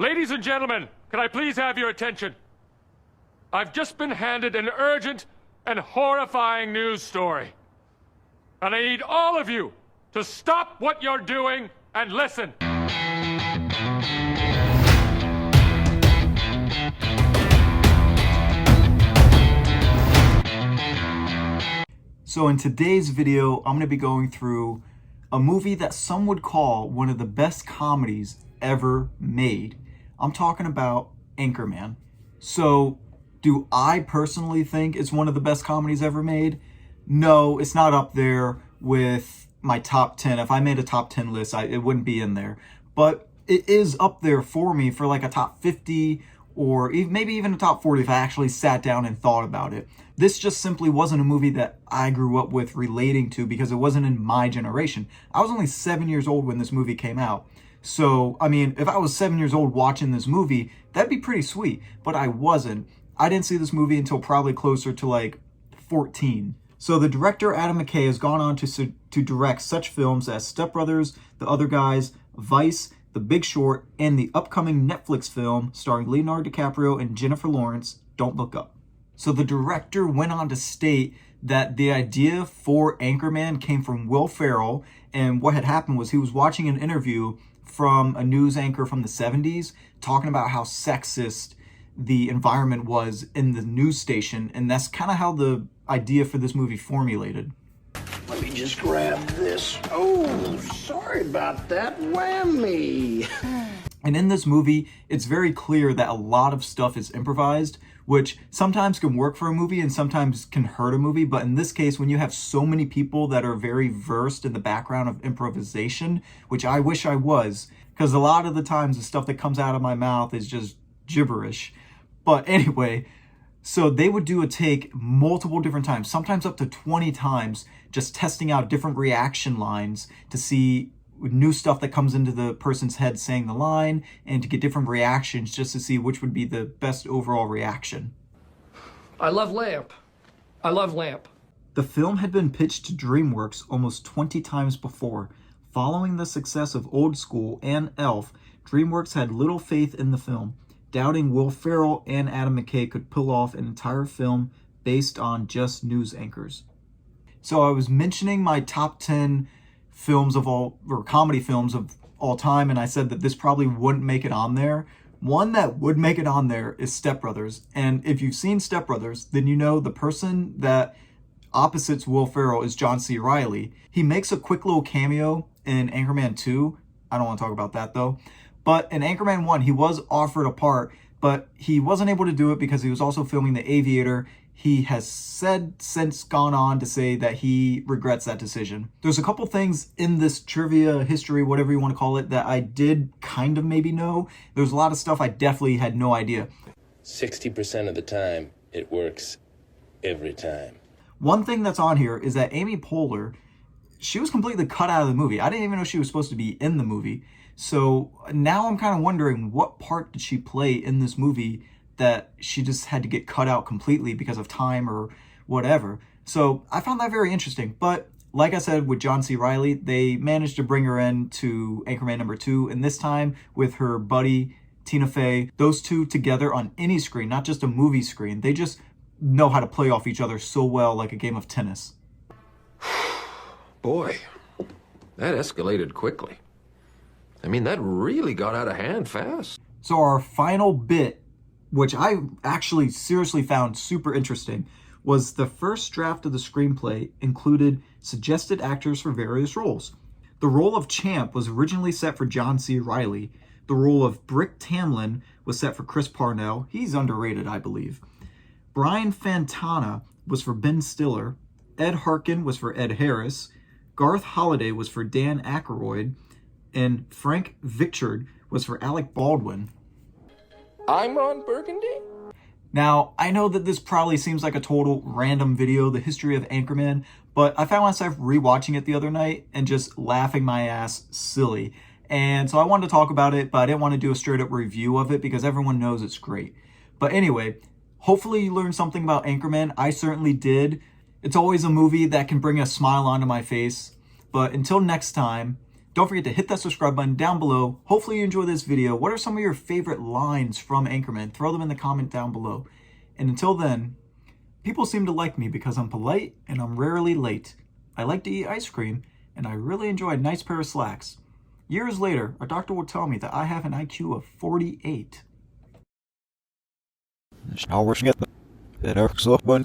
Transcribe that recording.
Ladies and gentlemen, can I please have your attention? I've just been handed an urgent and horrifying news story. And I need all of you to stop what you're doing and listen. So in today's video, I'm going to be going through a movie that some would call one of the best comedies ever made. I'm talking about Anchorman. So do I personally think it's one of the best comedies ever made? No, it's not up there with my top 10. If I made a top 10 list, it wouldn't be in there. But it is up there for me for like a top 50 or maybe even a top 40 if I actually sat down and thought about it. This just simply wasn't a movie that I grew up with relating to because it wasn't in my generation. I was only 7 years old when this movie came out. So, I mean, if I was 7 years old watching this movie, that'd be pretty sweet. But I wasn't. I didn't see this movie until probably closer to like 14. So the director, Adam McKay, has gone on to direct such films as Step Brothers, The Other Guys, Vice, The Big Short, and the upcoming Netflix film starring Leonardo DiCaprio and Jennifer Lawrence, Don't Look Up. So the director went on to state that the idea for Anchorman came from Will Ferrell, and what had happened was he was watching an interview from a news anchor from the 70s talking about how sexist the environment was in the news station, and that's kind of how the idea for this movie formulated. Let me just grab this. Oh, sorry about that. Whammy. And in this movie, it's very clear that a lot of stuff is improvised, which sometimes can work for a movie and sometimes can hurt a movie. But in this case, when you have so many people that are very versed in the background of improvisation, which I wish I was, because a lot of the times the stuff that comes out of my mouth is just gibberish. But anyway, so they would do a take multiple different times, sometimes up to 20 times, just testing out different reaction lines to see new stuff that comes into the person's head saying the line and to get different reactions just to see which would be the best overall reaction. I love Lamp. I love Lamp. The film had been pitched to DreamWorks almost 20 times before. Following the success of Old School and Elf, DreamWorks had little faith in the film, doubting Will Ferrell and Adam McKay could pull off an entire film based on just news anchors. So I was mentioning my top 10 films of all, or comedy films of all time, and I said that this probably wouldn't make it on there. One that would make it on there is Step Brothers. And if you've seen Step Brothers, then you know the person that opposites Will Ferrell is John C. Reilly. He makes a quick little cameo in Anchorman 2. I don't want to talk about that though. But in Anchorman 1, he was offered a part, but he wasn't able to do it because he was also filming The Aviator. He has since gone on to say that he regrets that decision. There's a couple things in this trivia, history, whatever you want to call it, that I did kind of maybe know. There's a lot of stuff I definitely had no idea. 60% of the time, it works every time. One thing that's on here is that Amy Poehler, she was completely cut out of the movie. I didn't even know she was supposed to be in the movie. So now I'm kind of wondering, what part did she play in this movie that she just had to get cut out completely because of time or whatever. So I found that very interesting. But like I said, with John C. Reilly, they managed to bring her in to Anchorman number 2. And this time with her buddy, Tina Fey, those two together on any screen, not just a movie screen. They just know how to play off each other so well, like a game of tennis. Boy, that escalated quickly. I mean, that really got out of hand fast. So our final bit, which I actually seriously found super interesting, was the first draft of the screenplay included suggested actors for various roles. The role of Champ was originally set for John C. Reilly. The role of Brick Tamlin was set for Chris Parnell. He's underrated, I believe. Brian Fantana was for Ben Stiller. Ed Harkin was for Ed Harris. Garth Holiday was for Dan Aykroyd. And Frank Vichard was for Alec Baldwin. I'm Ron Burgundy? Now, I know that this probably seems like a total random video, the history of Anchorman, but I found myself rewatching it the other night and just laughing my ass silly. And so I wanted to talk about it, but I didn't want to do a straight up review of it because everyone knows it's great. But anyway, hopefully you learned something about Anchorman. I certainly did. It's always a movie that can bring a smile onto my face. But until next time, Don't forget to hit that subscribe button down below. Hopefully you enjoy this video. What are some of your favorite lines from Anchorman? Throw them in the comment down below. And until then, people seem to like me because I'm polite and I'm rarely late. I like to eat ice cream, and I really enjoy a nice pair of slacks. Years later, a doctor will tell me that I have an IQ of 48. Snarare det är också på en